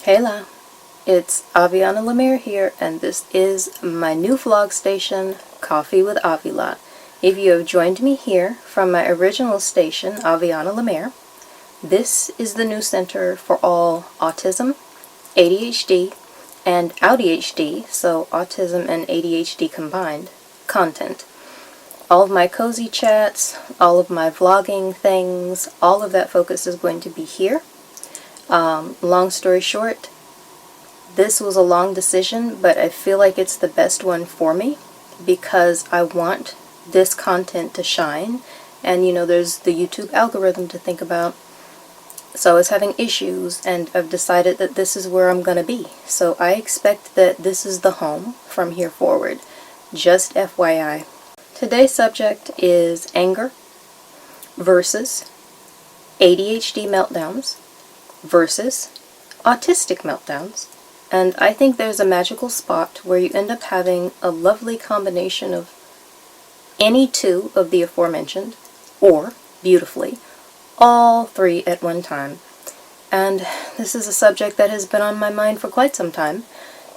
Heyla, it's Aviana Lemire here, and this is my new vlog station, Coffee with Avila. If you have joined me here from my original station, Aviana Lemire, this is the new center for all autism, ADHD, and ADHD, so autism and ADHD combined, content. All of my cozy chats, all of my vlogging things, all of that focus is going to be here. Long story short, this was a long decision, but I feel like it's the best one for me because I want this content to shine. And you know, there's the YouTube algorithm to think about. So I was having issues, and I've decided that this is where I'm going to be. So I expect that this is the home from here forward. Just FYI. Today's subject is anger versus ADHD meltdowns versus autistic meltdowns. And I think there's a magical spot where you end up having a lovely combination of any two of the aforementioned, or, beautifully, all three at one time. And this is a subject that has been on my mind for quite some time,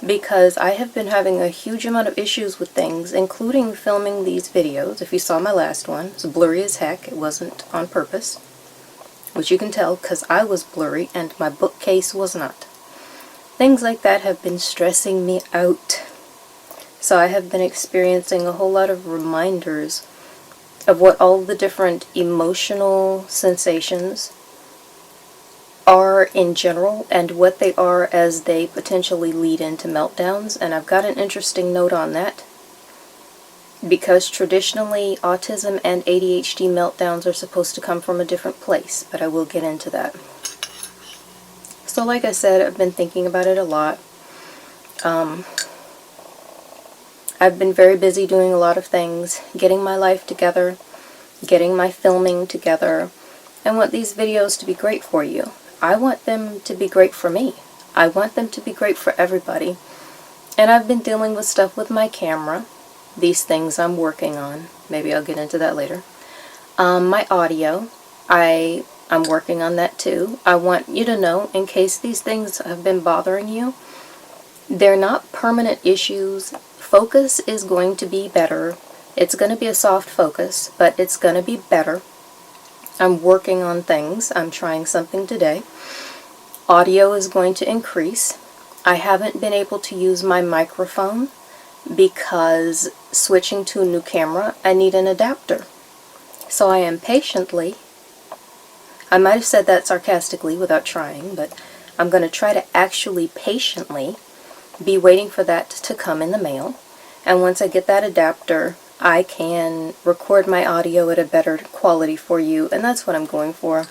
because I have been having a huge amount of issues with things, including filming these videos. If you saw my last one, it's blurry as heck. It wasn't on purpose, which you can tell because I was blurry and my bookcase was not. Things like that have been stressing me out. So I have been experiencing a whole lot of reminders of what all the different emotional sensations are in general and what they are as they potentially lead into meltdowns. And I've got an interesting note on that because traditionally autism and ADHD meltdowns are supposed to come from a different place, but I will get into that. So like I said, I've been thinking about it a lot. I've been very busy doing a lot of things, getting my life together, getting my filming together. I want these videos to be great for you. I want them to be great for me. I want them to be great for everybody. And I've been dealing with stuff with my camera. These things I'm working on. Maybe I'll get into that later. My audio. I'm working on that too. I want you to know, in case these things have been bothering you, they're not permanent issues. Focus is going to be better. It's going to be a soft focus, but it's going to be better. I'm working on things. I'm trying something today. Audio is going to increase. I haven't been able to use my microphone because switching to a new camera, I need an adapter. So I am patiently, I might have said that sarcastically without trying, but I'm going to try to actually patiently be waiting for that to come in the mail. And once I get that adapter, I can record my audio at a better quality for you, and that's what I'm going for.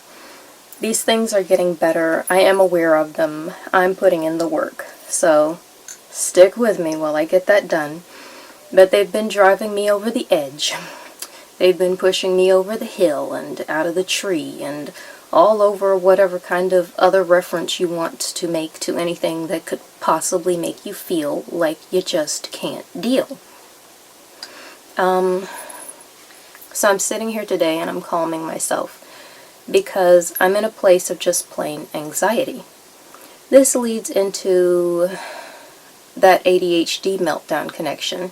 These things are getting better. I am aware of them. I'm putting in the work. So stick with me while I get that done. But they've been driving me over the edge. They've been pushing me over the hill and out of the tree and all over whatever kind of other reference you want to make to anything that could possibly make you feel like you just can't deal. So I'm sitting here today and I'm calming myself because I'm in a place of just plain anxiety. This leads into that ADHD meltdown connection.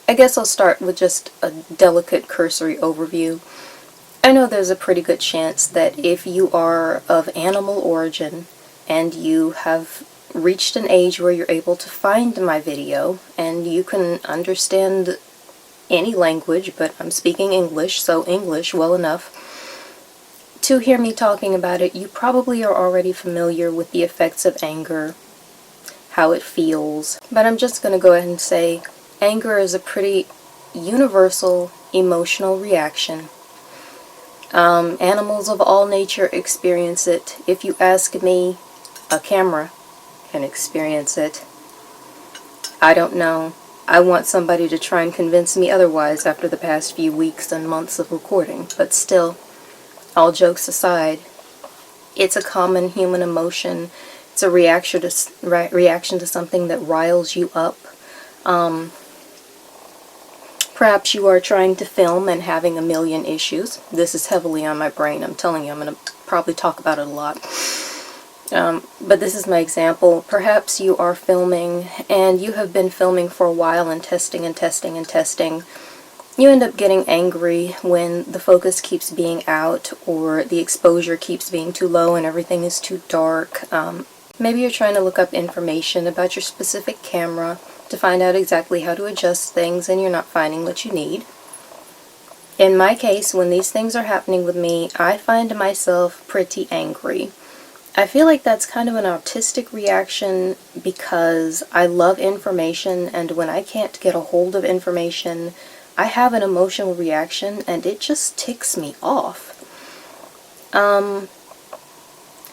I guess I'll start with just a delicate cursory overview. I know there's a pretty good chance that if you are of animal origin and you have reached an age where you're able to find my video and you can understand any language, but I'm speaking English, so English well enough to hear me talking about it, you probably are already familiar with the effects of anger, how it feels. But I'm just going to go ahead and say anger is a pretty universal emotional reaction. Animals of all nature experience it. If you ask me, a camera can experience it. I don't know. I want somebody to try and convince me otherwise after the past few weeks and months of recording. But still, all jokes aside, it's a common human emotion. It's a reaction to something that riles you up. Perhaps you are trying to film and having a million issues. This is heavily on my brain. I'm telling you, I'm going to probably talk about it a lot. But this is my example. Perhaps you are filming and you have been filming for a while and testing and testing and testing. You end up getting angry when the focus keeps being out or the exposure keeps being too low and everything is too dark. Maybe you're trying to look up information about your specific camera to find out exactly how to adjust things and you're not finding what you need. In my case, when these things are happening with me, I find myself pretty angry. I feel like that's kind of an autistic reaction because I love information, and when I can't get a hold of information, I have an emotional reaction and it just ticks me off.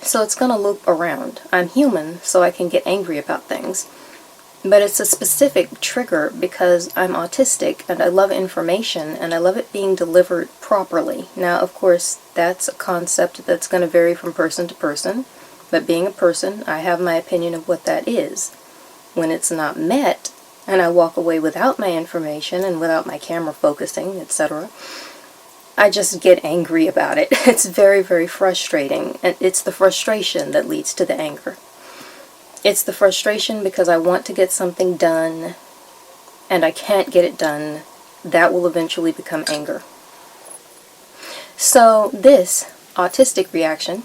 So it's gonna loop around. I'm human, so I can get angry about things. But it's a specific trigger because I'm autistic and I love information and I love it being delivered properly. Now, of course, that's a concept that's going to vary from person to person, but being a person, I have my opinion of what that is. When it's not met, and I walk away without my information and without my camera focusing, etc., I just get angry about it. It's very, very frustrating, and it's the frustration that leads to the anger. It's the frustration because I want to get something done and I can't get it done. That will eventually become anger. So this autistic reaction,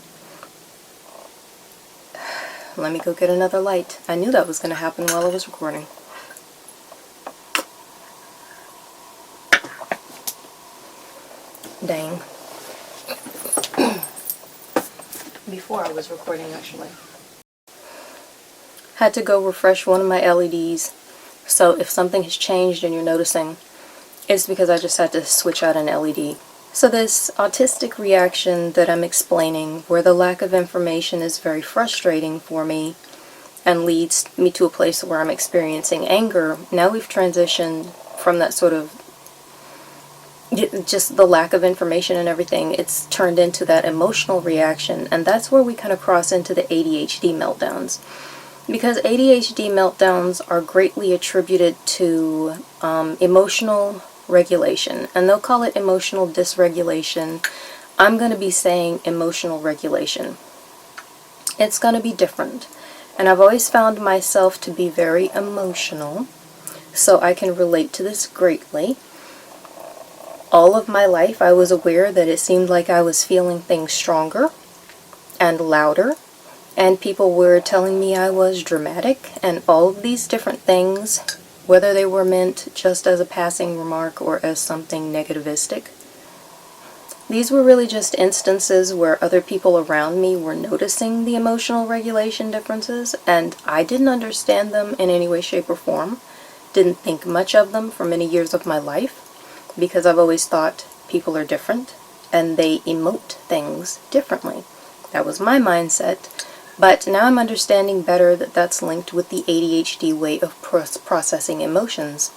let me go get another light. I knew that was going to happen while I was recording. Dang. Before I was recording, actually. Had to go refresh one of my LEDs, so if something has changed and you're noticing, it's because I just had to switch out an LED. So this autistic reaction that I'm explaining, where the lack of information is very frustrating for me and leads me to a place where I'm experiencing anger, now we've transitioned from that sort of just the lack of information and everything, it's turned into that emotional reaction, and that's where we kind of cross into the ADHD meltdowns. Because ADHD meltdowns are greatly attributed to emotional regulation, and they'll call it emotional dysregulation. I'm going to be saying emotional regulation. It's going to be different, and I've always found myself to be very emotional, so I can relate to this greatly. All of my life I was aware that it seemed like I was feeling things stronger and louder, and people were telling me I was dramatic, and all of these different things, whether they were meant just as a passing remark or as something negativistic. These were really just instances where other people around me were noticing the emotional regulation differences, and I didn't understand them in any way, shape, or form. Didn't think much of them for many years of my life, because I've always thought people are different, and they emote things differently. That was my mindset. But now I'm understanding better that that's linked with the ADHD way of processing emotions.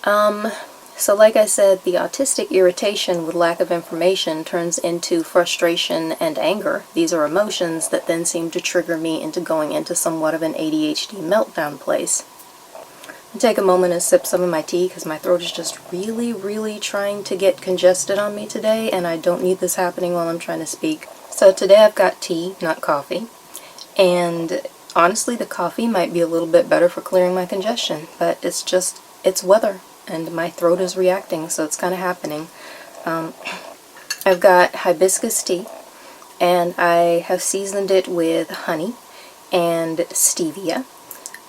So like I said, the autistic irritation with lack of information turns into frustration and anger. These are emotions that then seem to trigger me into going into somewhat of an ADHD meltdown place. I'll take a moment and sip some of my tea because my throat is just really, really trying to get congested on me today, and I don't need this happening while I'm trying to speak. So today I've got tea, not coffee, and honestly the coffee might be a little bit better for clearing my congestion, but it's weather and my throat is reacting, so it's kind of happening. I've got hibiscus tea, and I have seasoned it with honey and stevia.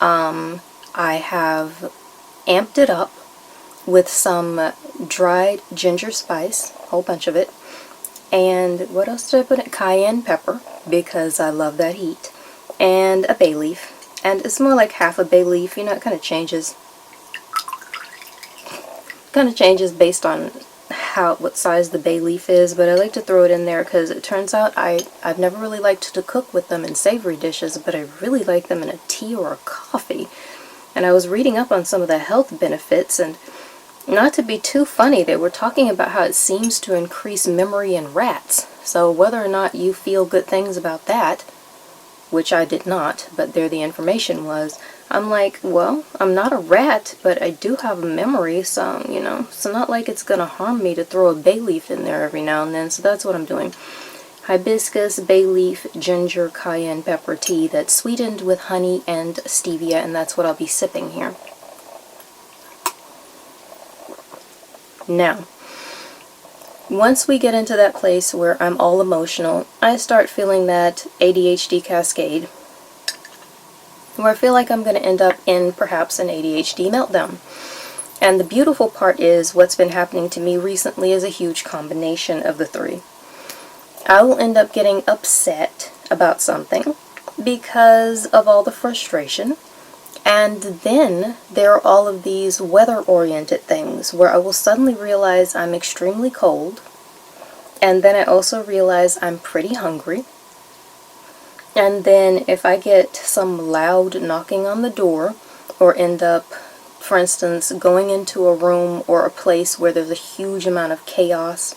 I have amped it up with some dried ginger spice, a whole bunch of it. And what else did I put in? Cayenne pepper, because I love that heat. And a bay leaf. And it's more like half a bay leaf, you know, it kind of changes. Kind of changes based on what size the bay leaf is, but I like to throw it in there because it turns out I've never really liked to cook with them in savory dishes, but I really like them in a tea or a coffee. And I was reading up on some of the health benefits, and not to be too funny, they were talking about how it seems to increase memory in rats. So whether or not you feel good things about that, which I did not, but there the information was, I'm like, well, I'm not a rat, but I do have a memory, so, you know, it's not like it's gonna harm me to throw a bay leaf in there every now and then, so that's what I'm doing. Hibiscus, bay leaf, ginger, cayenne pepper tea that's sweetened with honey and stevia, and that's what I'll be sipping here. Now, once we get into that place where I'm all emotional, I start feeling that ADHD cascade, where I feel like I'm going to end up in perhaps an ADHD meltdown. And the beautiful part is what's been happening to me recently is a huge combination of the three. I will end up getting upset about something because of all the frustration. And then there are all of these weather-oriented things where I will suddenly realize I'm extremely cold. And then I also realize I'm pretty hungry. And then if I get some loud knocking on the door, or end up, for instance, going into a room or a place where there's a huge amount of chaos,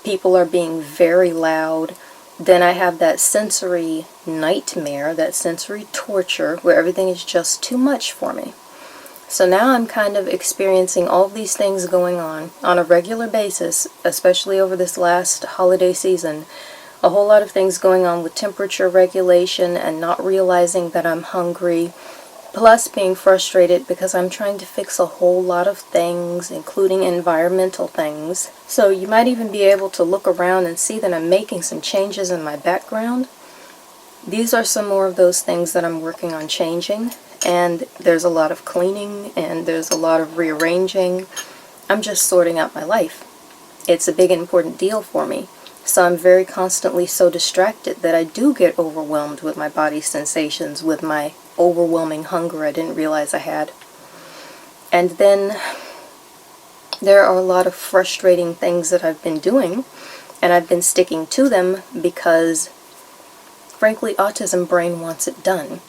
people are being very loud, then I have that sensory nightmare, that sensory torture, where everything is just too much for me. So now I'm kind of experiencing all of these things going on a regular basis, especially over this last holiday season. A whole lot of things going on with temperature regulation and not realizing that I'm hungry, plus being frustrated because I'm trying to fix a whole lot of things, including environmental things. So you might even be able to look around and see that I'm making some changes in my background. These are some more of those things that I'm working on changing, and there's a lot of cleaning and there's a lot of rearranging. I'm just sorting out my life. It's a big important deal for me. So I'm very constantly so distracted that I do get overwhelmed with my body's sensations, with my overwhelming hunger I didn't realize I had. And then there are a lot of frustrating things that I've been doing, and I've been sticking to them because, frankly, autism brain wants it done.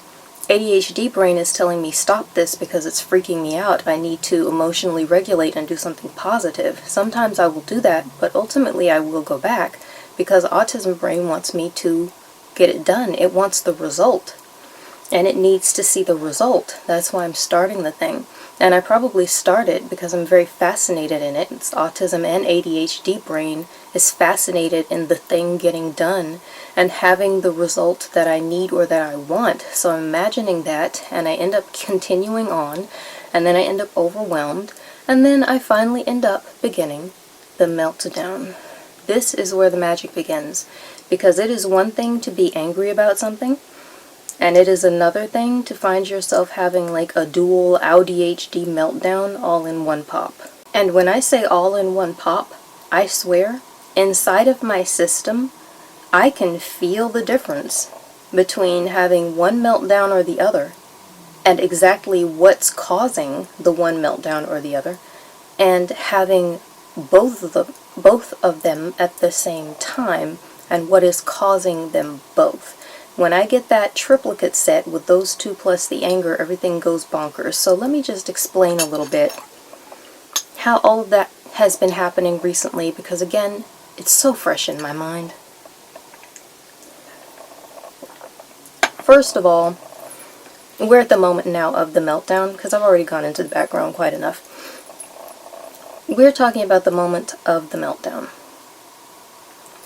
ADHD brain is telling me stop this because it's freaking me out. I need to emotionally regulate and do something positive. Sometimes I will do that, but ultimately I will go back because autism brain wants me to get it done. It wants the result, and it needs to see the result. That's why I'm starting the thing. And I probably started because I'm very fascinated in it. It's autism and ADHD brain is fascinated in the thing getting done and having the result that I need or that I want. So I'm imagining that, and I end up continuing on, and then I end up overwhelmed, and then I finally end up beginning the meltdown. This is where the magic begins, because it is one thing to be angry about something, and it is another thing to find yourself having like a dual ADHD meltdown all in one pop. And when I say all in one pop, I swear, inside of my system, I can feel the difference between having one meltdown or the other, and exactly what's causing the one meltdown or the other, and having both of them at the same time, and what is causing them both. When I get that triplicate set with those two plus the anger, everything goes bonkers. So let me just explain a little bit how all of that has been happening recently, because again, it's so fresh in my mind. First of all, we're at the moment now of the meltdown, because I've already gone into the background quite enough. We're talking about the moment of the meltdown.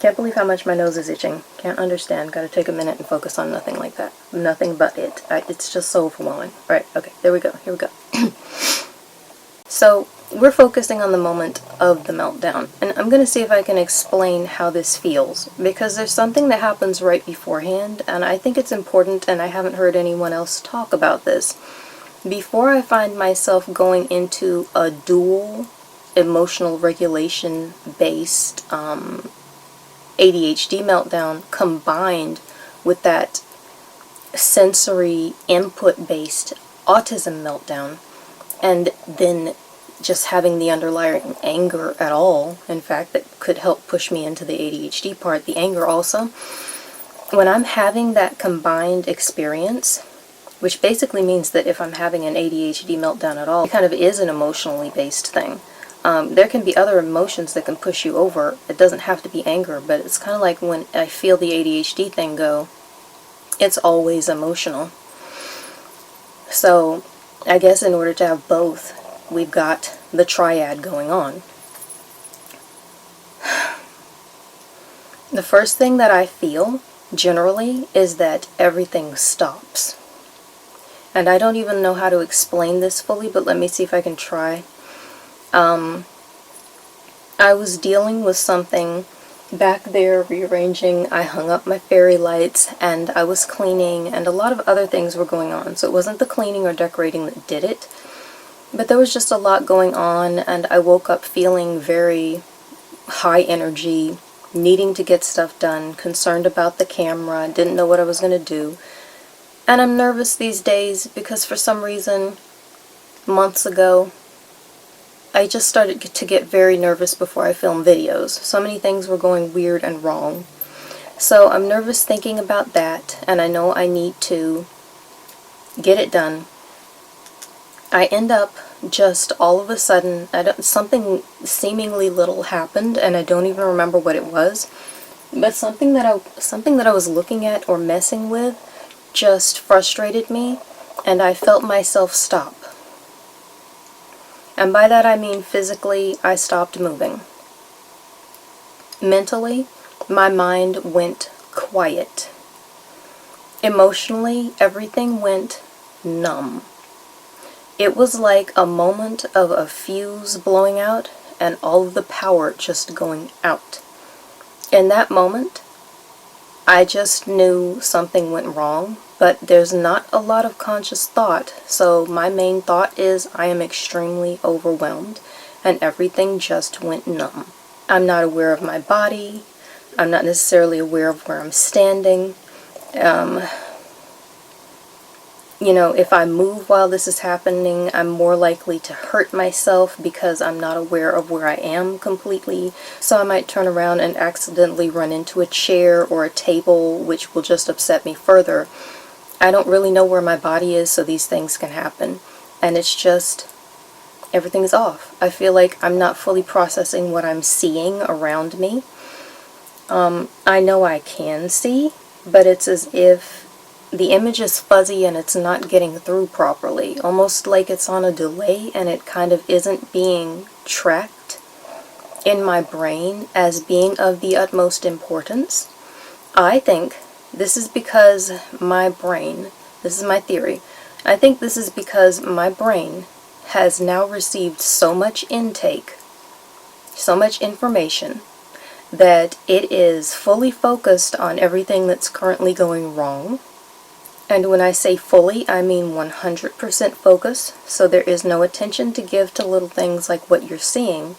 Can't believe how much my nose is itching. Can't understand. Gotta take a minute and focus on nothing like that. Nothing but it. It's just so overwhelming. Alright, okay, there we go. Here we go. So, we're focusing on the moment of the meltdown. And I'm going to see if I can explain how this feels, because there's something that happens right beforehand, and I think it's important, and I haven't heard anyone else talk about this. Before I find myself going into a dual emotional regulation based ADHD meltdown combined with that sensory input based autism meltdown, and then just having the underlying anger at all, in fact, that could help push me into the ADHD part, the anger also. When I'm having that combined experience, which basically means that if I'm having an ADHD meltdown at all, it kind of is an emotionally based thing. There can be other emotions that can push you over. It doesn't have to be anger, but it's kind of like when I feel the ADHD thing go, it's always emotional. So I guess in order to have both, we've got the triad going on. The first thing that I feel, generally, is that everything stops. And I don't even know how to explain this fully, but let me see if I can try. I was dealing with something back there, rearranging. I hung up my fairy lights, and I was cleaning, and a lot of other things were going on. So it wasn't the cleaning or decorating that did it, but there was just a lot going on, and I woke up feeling very high energy, needing to get stuff done, concerned about the camera, didn't know what I was going to do. And I'm nervous these days because for some reason, months ago, I just started to get very nervous before I film videos. So many things were going weird and wrong. So I'm nervous thinking about that, and I know I need to get it done. I end up just all of a sudden, something seemingly little happened, and I don't even remember what it was, but something that I was looking at or messing with just frustrated me, and I felt myself stop. And by that I mean physically, I stopped moving. Mentally, my mind went quiet. Emotionally, everything went numb. It was like a moment of a fuse blowing out and all of the power just going out. In that moment, I just knew something went wrong, but there's not a lot of conscious thought, so my main thought is I am extremely overwhelmed, and everything just went numb. I'm not aware of my body. I'm not necessarily aware of where I'm standing. You know, if I move while this is happening, I'm more likely to hurt myself because I'm not aware of where I am completely. So I might turn around and accidentally run into a chair or a table, which will just upset me further. I don't really know where my body is, so these things can happen. And it's just, everything's off. I feel like I'm not fully processing what I'm seeing around me. I know I can see, but it's as if the image is fuzzy and it's not getting through properly, almost like it's on a delay and it kind of isn't being tracked in my brain as being of the utmost importance. I think this is because my brain, this is my theory, I think this is because my brain has now received so much intake, so much information, that it is fully focused on everything that's currently going wrong. And when I say fully, I mean 100% focus, so there is no attention to give to little things like what you're seeing,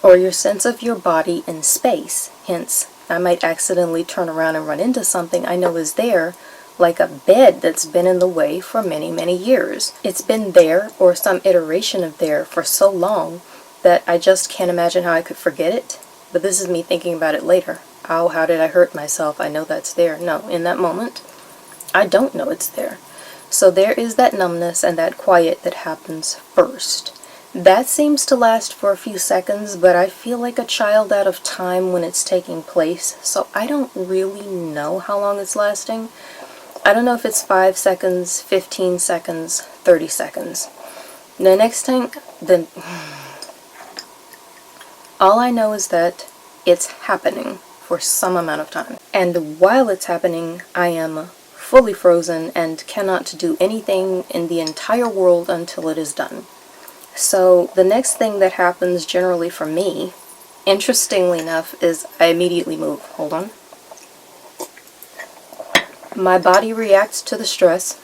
or your sense of your body in space. Hence, I might accidentally turn around and run into something I know is there, like a bed that's been in the way for many, many years. It's been there, or some iteration of there, for so long that I just can't imagine how I could forget it. But this is me thinking about it later. Oh, how did I hurt myself? I know that's there. No, in that moment, I don't know it's there. So there is that numbness and that quiet that happens first. That seems to last for a few seconds, but I feel like a child out of time when it's taking place, so I don't really know how long it's lasting. I don't know if it's 5 seconds, 15 seconds, 30 seconds. The next thing, all I know is that it's happening for some amount of time. And while it's happening, I am fully frozen and cannot do anything in the entire world until it is done. So the next thing that happens generally for me, interestingly enough, is I immediately move. Hold on. My body reacts to the stress.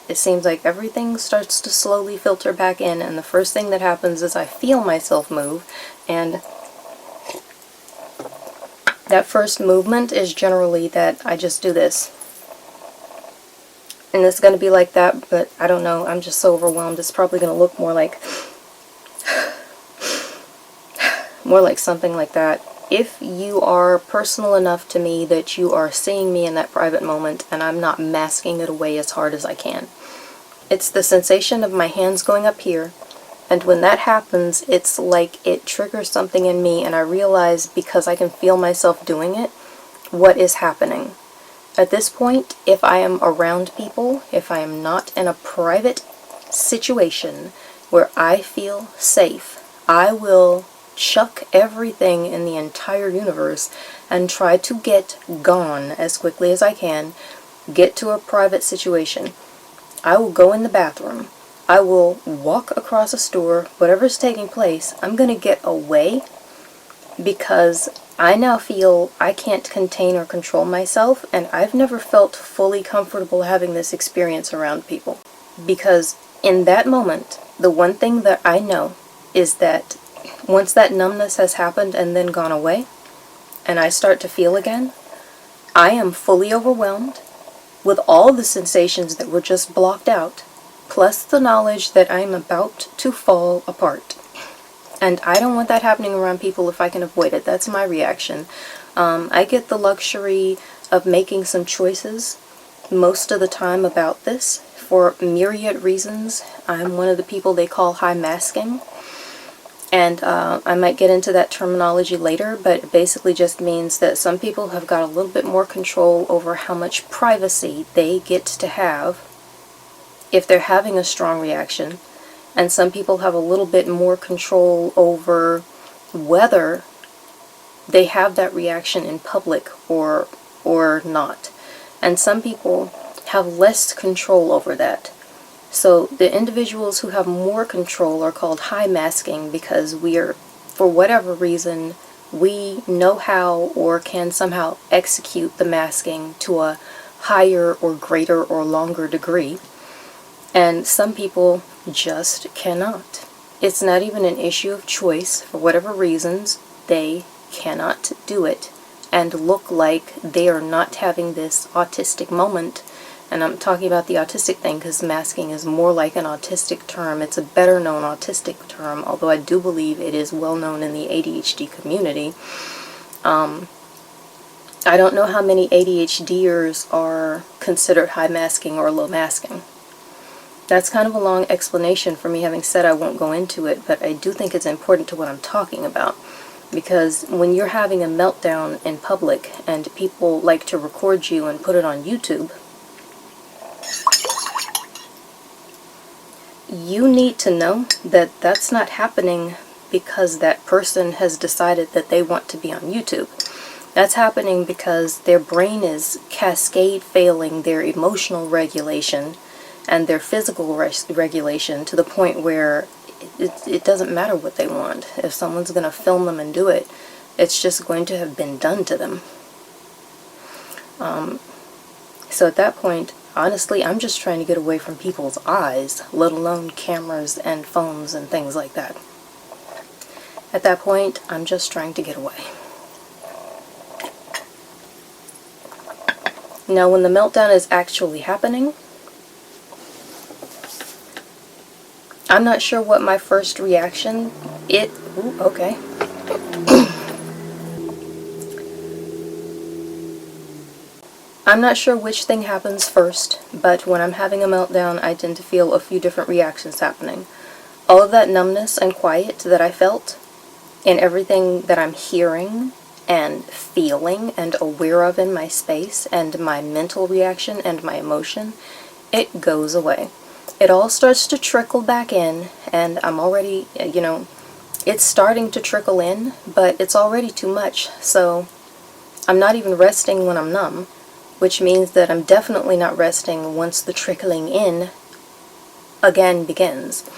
It seems like everything starts to slowly filter back in, and the first thing that happens is I feel myself move, and that first movement is generally that I just do this. And it's going to be like that, but I don't know, I'm just so overwhelmed. It's probably going to look more like something like that. If you are personal enough to me that you are seeing me in that private moment and I'm not masking it away as hard as I can. It's the sensation of my hands going up here, and when that happens, it's like it triggers something in me and I realize, because I can feel myself doing it, what is happening. At this point, if I am around people, if I am not in a private situation where I feel safe, I will chuck everything in the entire universe and try to get gone as quickly as I can, get to a private situation. I will go in the bathroom. I will walk across a store, whatever's taking place, I'm going to get away because I now feel I can't contain or control myself, and I've never felt fully comfortable having this experience around people. Because in that moment, the one thing that I know is that once that numbness has happened and then gone away, and I start to feel again, I am fully overwhelmed with all the sensations that were just blocked out, plus the knowledge that I'm about to fall apart. And I don't want that happening around people if I can avoid it. That's my reaction. I get the luxury of making some choices most of the time about this for myriad reasons. I'm one of the people they call high masking. And I might get into that terminology later, but it basically just means that some people have got a little bit more control over how much privacy they get to have if they're having a strong reaction. And some people have a little bit more control over whether they have that reaction in public or not. And some people have less control over that. So the individuals who have more control are called high masking because we are, for whatever reason, we know how or can somehow execute the masking to a higher or greater or longer degree. And some people just cannot. It's not even an issue of choice. For whatever reasons, they cannot do it and look like they are not having this autistic moment. And I'm talking about the autistic thing because masking is more like an autistic term. It's a better known autistic term, although I do believe it is well known in the ADHD community. I don't know how many ADHDers are considered high masking or low masking. That's kind of a long explanation for me having said I won't go into it, but I do think it's important to what I'm talking about. Because when you're having a meltdown in public and people like to record you and put it on YouTube, you need to know that that's not happening because that person has decided that they want to be on YouTube. That's happening because their brain is cascade failing their emotional regulation and their physical regulation to the point where it doesn't matter what they want. If someone's going to film them and do it, it's just going to have been done to them. So at that point, honestly, I'm just trying to get away from people's eyes, let alone cameras and phones and things like that. At that point, I'm just trying to get away. Now, when the meltdown is actually happening, I'm not sure what my first reaction, okay. I'm not sure which thing happens first, but when I'm having a meltdown, I tend to feel a few different reactions happening. All of that numbness and quiet that I felt, and everything that I'm hearing and feeling and aware of in my space, and my mental reaction and my emotion, it goes away. It all starts to trickle back in, and I'm already, it's starting to trickle in, but it's already too much, so I'm not even resting when I'm numb, which means that I'm definitely not resting once the trickling in again begins.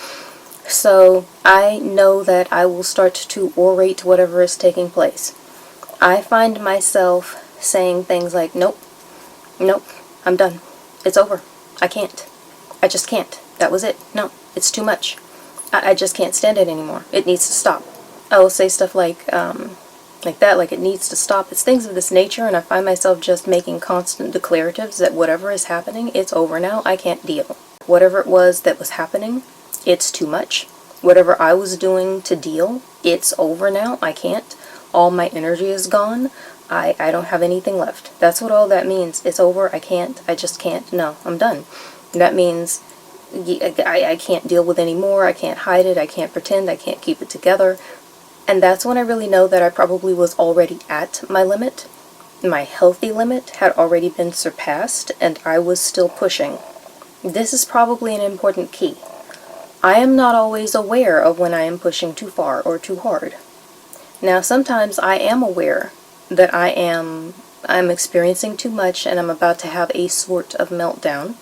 So I know that I will start to orate whatever is taking place. I find myself saying things like, nope, I'm done. It's over. I can't. I just can't. That was it. No, it's too much. I just can't stand it anymore. It needs to stop. I will say stuff like that, like it needs to stop. It's things of this nature, and I find myself just making constant declaratives that whatever is happening, it's over now. I can't deal. Whatever it was that was happening, it's too much. Whatever I was doing to deal, it's over now. I can't. All my energy is gone. I don't have anything left. That's what all that means. It's over. I can't. I just can't. No, I'm done. That means I can't deal with any more. I can't hide it. I can't pretend. I can't keep it together. And that's when I really know that I probably was already at my limit. My healthy limit had already been surpassed, and I was still pushing. This is probably an important key. I am not always aware of when I am pushing too far or too hard. Now, sometimes I am aware that I'm experiencing too much and I'm about to have a sort of meltdown,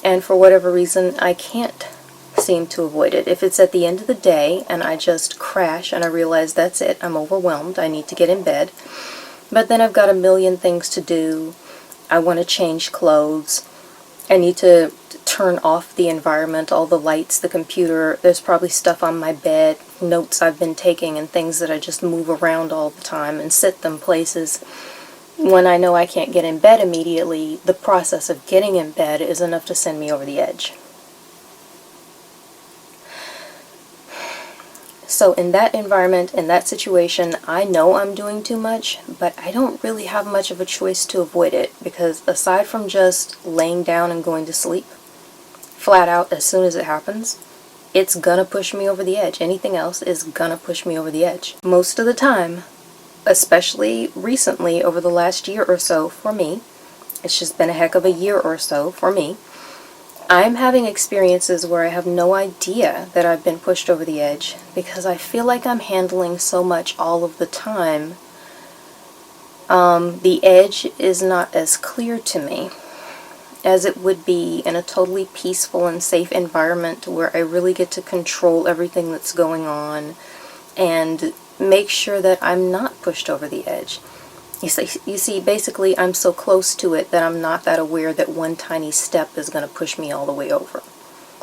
and for whatever reason, I can't seem to avoid it. If it's at the end of the day and I just crash and I realize that's it, I'm overwhelmed, I need to get in bed, but then I've got a million things to do, I want to change clothes, I need to turn off the environment, all the lights, the computer, there's probably stuff on my bed, notes I've been taking and things that I just move around all the time and sit them places. When I know I can't get in bed immediately, the process of getting in bed is enough to send me over the edge. So in that environment, in that situation, I know I'm doing too much, but I don't really have much of a choice to avoid it, because aside from just laying down and going to sleep, flat out as soon as it happens, it's gonna push me over the edge. Anything else is gonna push me over the edge. Most of the time, especially recently over the last year or so for me, it's just been a heck of a year or so for me, I'm having experiences where I have no idea that I've been pushed over the edge because I feel like I'm handling so much all of the time. The edge is not as clear to me as it would be in a totally peaceful and safe environment where I really get to control everything that's going on and make sure that I'm not pushed over the edge. You see, basically I'm so close to it that I'm not that aware that one tiny step is going to push me all the way over.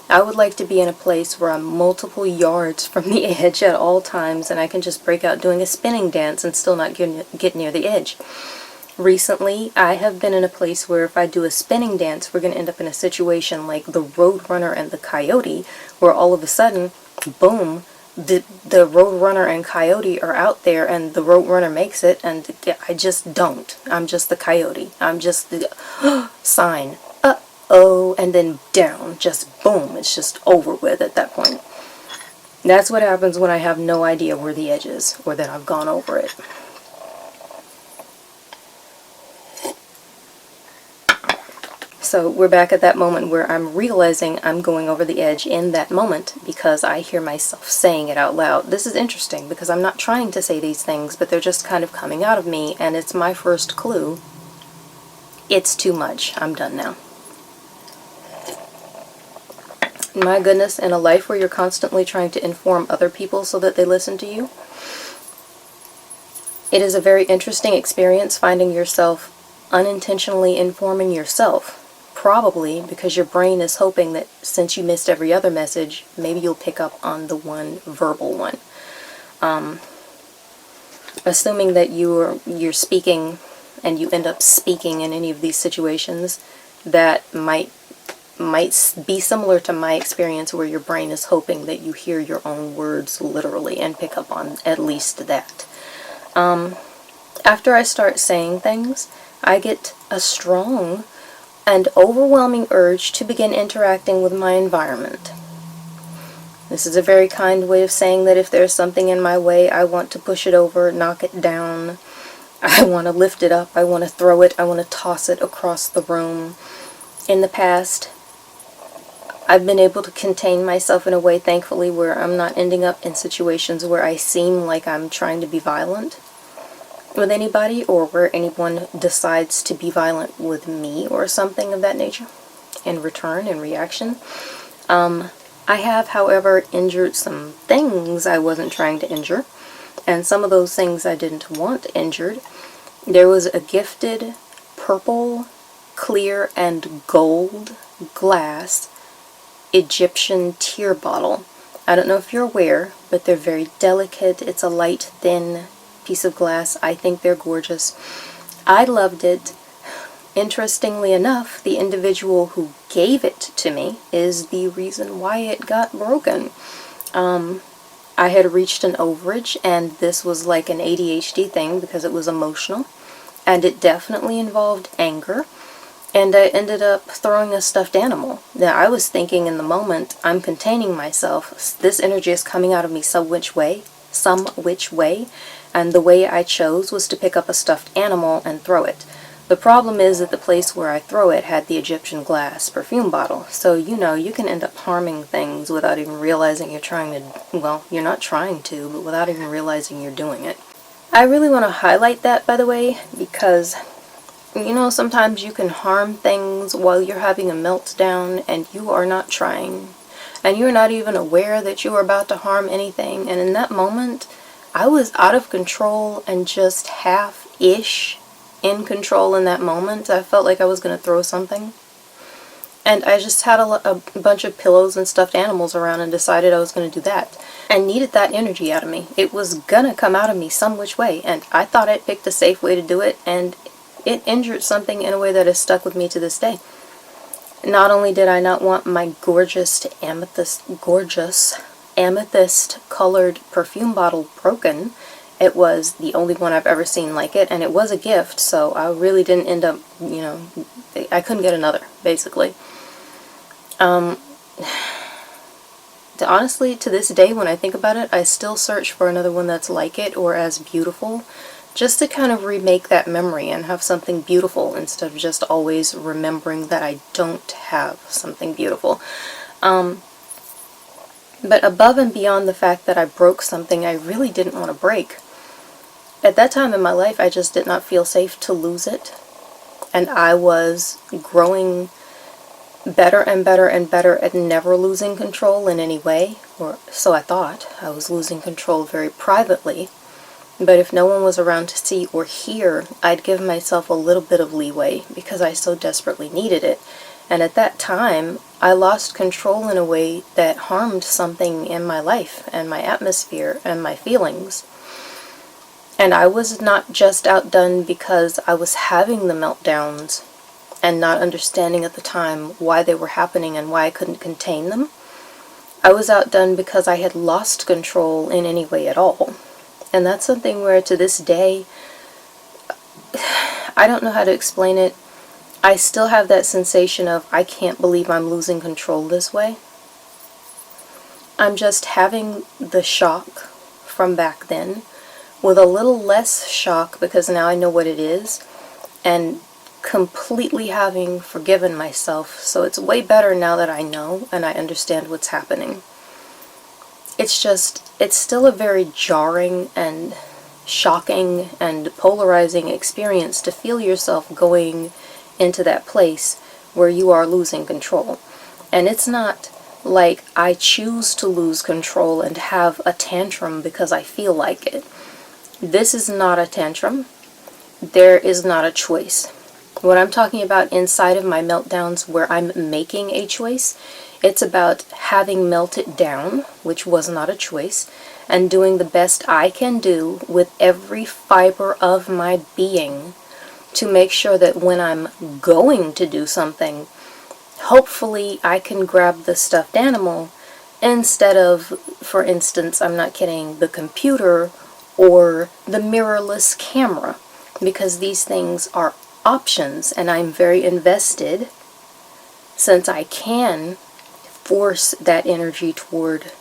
I would like to be in a place where I'm multiple yards from the edge at all times and I can just break out doing a spinning dance and still not get near the edge. Recently, I have been in a place where if I do a spinning dance, we're going to end up in a situation like the Roadrunner and the Coyote, where all of a sudden, boom, the Roadrunner and Coyote are out there and the Roadrunner makes it, and I just don't. I'm just the Coyote. I'm just the sign. Uh-oh, and then down. Just boom. It's just over with at that point. That's what happens when I have no idea where the edge is, or that I've gone over it. So we're back at that moment where I'm realizing I'm going over the edge in that moment because I hear myself saying it out loud. This is interesting because I'm not trying to say these things, but they're just kind of coming out of me, and it's my first clue. It's too much. I'm done now. My goodness, in a life where you're constantly trying to inform other people so that they listen to you, it is a very interesting experience finding yourself unintentionally informing yourself. Probably because your brain is hoping that since you missed every other message, maybe you'll pick up on the one verbal one. Assuming that you're speaking and you end up speaking in any of these situations, that might be similar to my experience where your brain is hoping that you hear your own words literally and pick up on at least that. After I start saying things, I get a strong and overwhelming urge to begin interacting with my environment. This is a very kind way of saying that if there's something in my way, I want to push it over, knock it down. I want to lift it up, I want to throw it, I want to toss it across the room. In the past, I've been able to contain myself in a way, thankfully, where I'm not ending up in situations where I seem like I'm trying to be violent with anybody, or where anyone decides to be violent with me or something of that nature in return, in reaction. I have, however, injured some things I wasn't trying to injure, and some of those things I didn't want injured. There was a gifted purple, clear, and gold glass Egyptian tear bottle. I don't know if you're aware, but they're very delicate. It's a light, thin piece of glass. I think they're gorgeous. I loved it. Interestingly enough, the individual who gave it to me is the reason why it got broken. I had reached an overage, and this was like an ADHD thing because it was emotional, and it definitely involved anger, and I ended up throwing a stuffed animal. Now, I was thinking in the moment, I'm containing myself. This energy is coming out of me some which way, and the way I chose was to pick up a stuffed animal and throw it. The problem is that the place where I throw it had the Egyptian glass perfume bottle, so you know, you can end up harming things without even realizing you're trying to, well, you're not trying to, but without even realizing you're doing it. I really want to highlight that, by the way, because, you know, sometimes you can harm things while you're having a meltdown and you are not trying, and you're not even aware that you are about to harm anything, and in that moment, I was out of control and just half-ish in control in that moment. I felt like I was going to throw something. And I just had a bunch of pillows and stuffed animals around and decided I was going to do that. And needed that energy out of me. It was going to come out of me some which way. And I thought I picked a safe way to do it. And it injured something in a way that has stuck with me to this day. Not only did I not want my gorgeous amethyst colored perfume bottle broken, it was the only one I've ever seen like it, and it was a gift, so I really didn't end up, you know, I couldn't get another, basically. Honestly, to this day, when I think about it, I still search for another one that's like it, or as beautiful, just to kind of remake that memory and have something beautiful, instead of just always remembering that I don't have something beautiful. But above and beyond the fact that I broke something I really didn't want to break, at that time in my life, I just did not feel safe to lose it. And I was growing better and better and better at never losing control in any way. Or so I thought. I was losing control very privately. But if no one was around to see or hear, I'd give myself a little bit of leeway because I so desperately needed it. And at that time, I lost control in a way that harmed something in my life and my atmosphere and my feelings. And I was not just outdone because I was having the meltdowns and not understanding at the time why they were happening and why I couldn't contain them. I was outdone because I had lost control in any way at all. And that's something where to this day, I don't know how to explain it. I still have that sensation of, I can't believe I'm losing control this way. I'm just having the shock from back then, with a little less shock because now I know what it is, and completely having forgiven myself, so it's way better now that I know and I understand what's happening. It's still a very jarring and shocking and polarizing experience to feel yourself going into that place where you are losing control. And it's not like I choose to lose control and have a tantrum because I feel like it. This is not a tantrum. There is not a choice. What I'm talking about inside of my meltdowns where I'm making a choice, it's about having melted down, which was not a choice, and doing the best I can do with every fiber of my being to make sure that when I'm going to do something, hopefully I can grab the stuffed animal instead of, for instance, I'm not kidding, the computer or the mirrorless camera, because these things are options and I'm very invested, since I can force that energy toward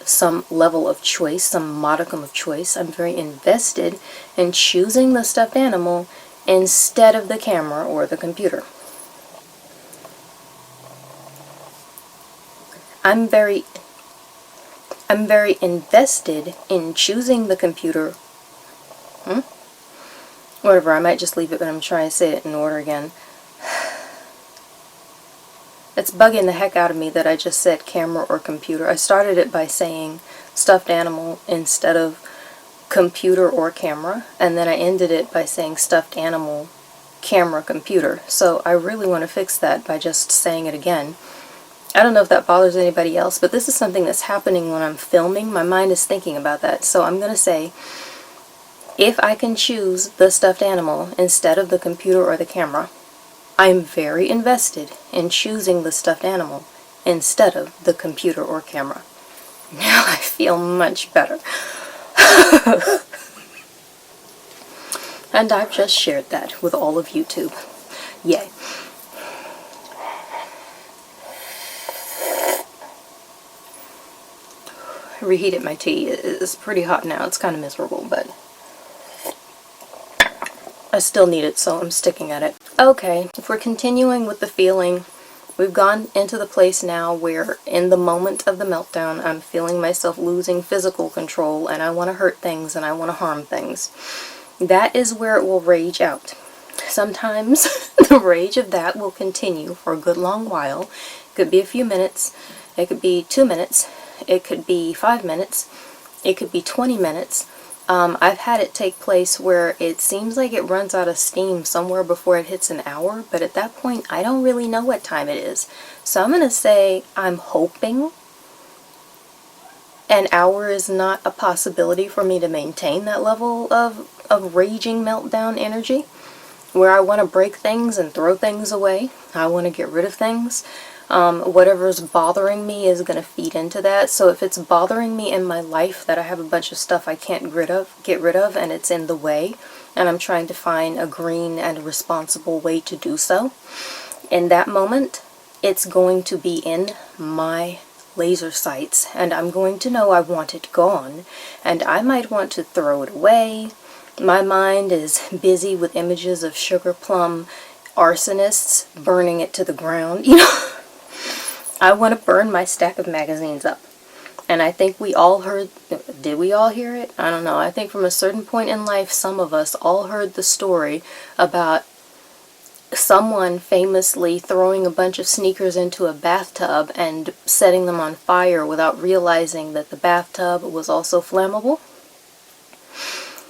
some level of choice, some modicum of choice. I'm very invested in choosing the stuffed animal instead of the camera or the computer. I'm very invested in choosing the computer. Whatever, I might just leave it, but I'm trying to say it in order again. It's bugging the heck out of me that I just said camera or computer. I started it by saying stuffed animal instead of computer or camera, and then I ended it by saying stuffed animal, camera, computer. So I really want to fix that by just saying it again. I don't know if that bothers anybody else, but this is something that's happening when I'm filming. My mind is thinking about that. So I'm going to say, if I can choose the stuffed animal instead of the computer or the camera, I'm very invested in choosing the stuffed animal instead of the computer or camera. Now I feel much better. And I've just shared that with all of YouTube. Yay. Reheated my tea. It's pretty hot now. It's kind of miserable, but still need it, so I'm sticking at it. Okay, if we're continuing with the feeling, we've gone into the place now where in the moment of the meltdown, I'm feeling myself losing physical control and I want to hurt things and I want to harm things. That is where it will rage out. Sometimes the rage of that will continue for a good long while. It could be a few minutes, it could be 2 minutes, it could be 5 minutes, it could be 20 minutes. I've had it take place where it seems like it runs out of steam somewhere before it hits an hour, but at that point I don't really know what time it is. So I'm going to say I'm hoping an hour is not a possibility for me to maintain that level of raging meltdown energy, where I want to break things and throw things away. I want to get rid of things. Whatever's bothering me is going to feed into that. So if it's bothering me in my life that I have a bunch of stuff I can't get rid of and it's in the way, and I'm trying to find a green and responsible way to do so, in that moment, it's going to be in my laser sights, and I'm going to know I want it gone, and I might want to throw it away. My mind is busy with images of sugar plum arsonists burning it to the ground, you know. I want to burn my stack of magazines up. And I think we all heard, did we all hear it? I don't know. I think from a certain point in life, some of us all heard the story about someone famously throwing a bunch of sneakers into a bathtub and setting them on fire without realizing that the bathtub was also flammable.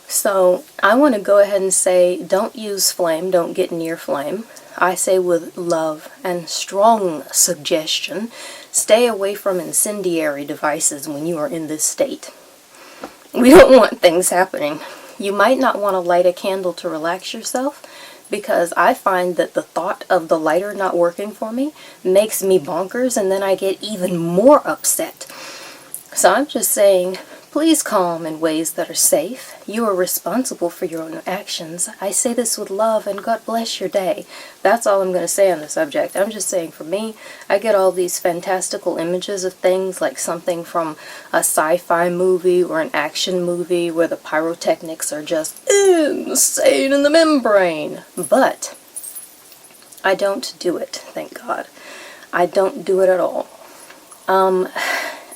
So I want to go ahead and say, don't use flame, don't get near flame. I say with love and strong suggestion, stay away from incendiary devices when you are in this state. We don't want things happening. You might not want to light a candle to relax yourself, because I find that the thought of the lighter not working for me makes me bonkers, and then I get even more upset. So I'm just saying, please calm in ways that are safe. You are responsible for your own actions. I say this with love, and God bless your day. That's all I'm going to say on the subject. I'm just saying, for me, I get all these fantastical images of things like something from a sci-fi movie or an action movie where the pyrotechnics are just insane in the membrane. But I don't do it, thank God. I don't do it at all.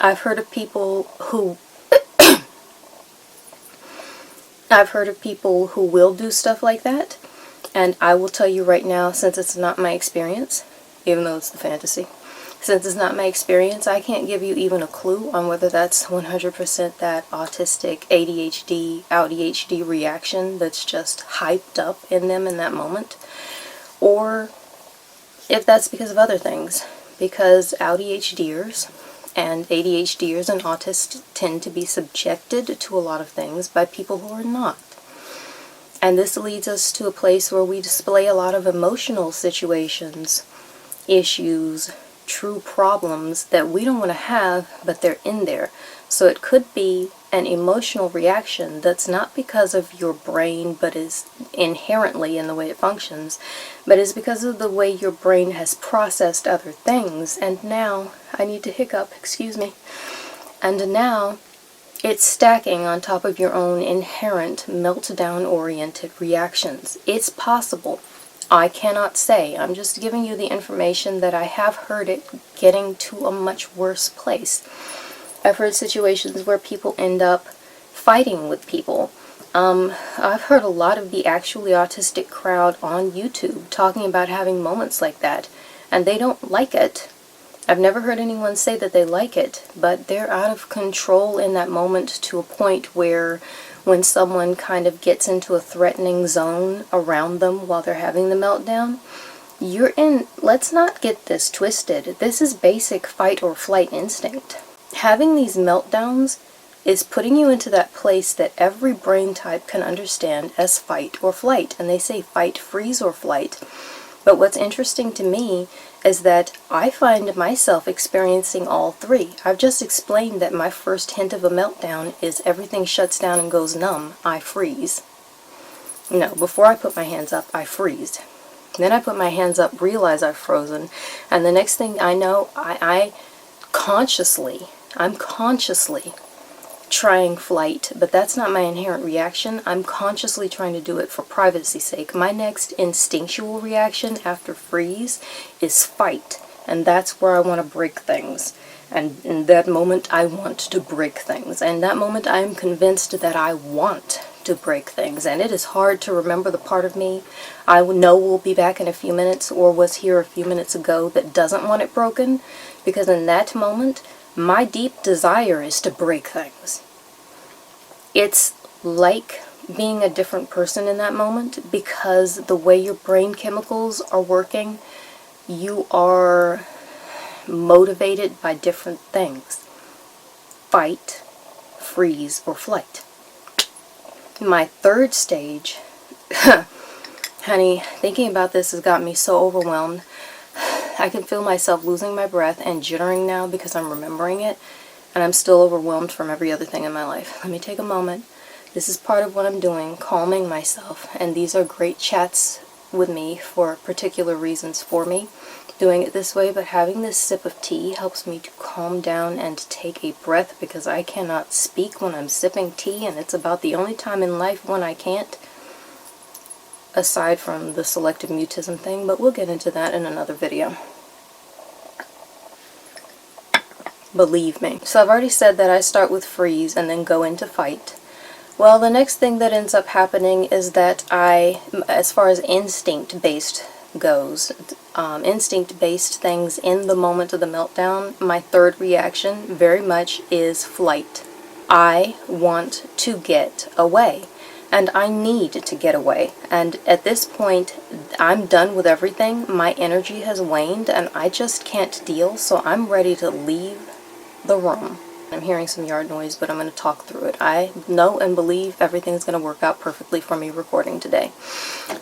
I've heard of people who will do stuff like that, and I will tell you right now, since it's not my experience, even though it's the fantasy, since it's not my experience, I can't give you even a clue on whether that's 100% that autistic ADHD reaction that's just hyped up in them in that moment, or if that's because of other things, because ADHDers and ADHDers and autists tend to be subjected to a lot of things by people who are not. And this leads us to a place where we display a lot of emotional situations, issues, true problems that we don't want to have, but they're in there. So it could be an emotional reaction that's not because of your brain, but is inherently in the way it functions, but is because of the way your brain has processed other things. And now, I need to hiccup, excuse me. And now, it's stacking on top of your own inherent meltdown-oriented reactions. It's possible. I cannot say. I'm just giving you the information that I have heard it getting to a much worse place. I've heard situations where people end up fighting with people. I've heard a lot of the actually autistic crowd on YouTube talking about having moments like that, and they don't like it. I've never heard anyone say that they like it, but they're out of control in that moment to a point where when someone kind of gets into a threatening zone around them while they're having the meltdown, you're in, let's not get this twisted, this is basic fight or flight instinct. Having these meltdowns is putting you into that place that every brain type can understand as fight or flight, and they say fight, freeze, or flight. But what's interesting to me is that I find myself experiencing all three. I've just explained that my first hint of a meltdown is everything shuts down and goes numb. I freeze. No, before I put my hands up, I freeze. Then I put my hands up, realize I've frozen, and the next thing I know, I'm consciously trying flight, but that's not my inherent reaction. I'm consciously trying to do it for privacy's sake. My next instinctual reaction after freeze is fight, and that's where I want to break things. And in that moment, I want to break things. And in that moment, I am convinced that I want to break things. And it is hard to remember the part of me I know will be back in a few minutes or was here a few minutes ago that doesn't want it broken. Because in that moment, my deep desire is to break things. It's like being a different person in that moment because the way your brain chemicals are working, you are motivated by different things. Fight, freeze, or flight. My third stage, honey, thinking about this has got me so overwhelmed. I can feel myself losing my breath and jittering now because I'm remembering it, and I'm still overwhelmed from every other thing in my life. Let me take a moment. This is part of what I'm doing, calming myself, and these are great chats with me for particular reasons for me. Doing it this way, but having this sip of tea helps me to calm down and take a breath because I cannot speak when I'm sipping tea, and it's about the only time in life when I can't, aside from the selective mutism thing, but we'll get into that in another video. Believe me. So I've already said that I start with freeze and then go into fight. Well, the next thing that ends up happening is that as far as instinct-based goes, instinct-based things in the moment of the meltdown, my third reaction very much is flight. I want to get away, and I need to get away. And at this point, I'm done with everything. My energy has waned, and I just can't deal, so I'm ready to leave the room. I'm hearing some yard noise, but I'm going to talk through it. I know and believe everything's going to work out perfectly for me recording today.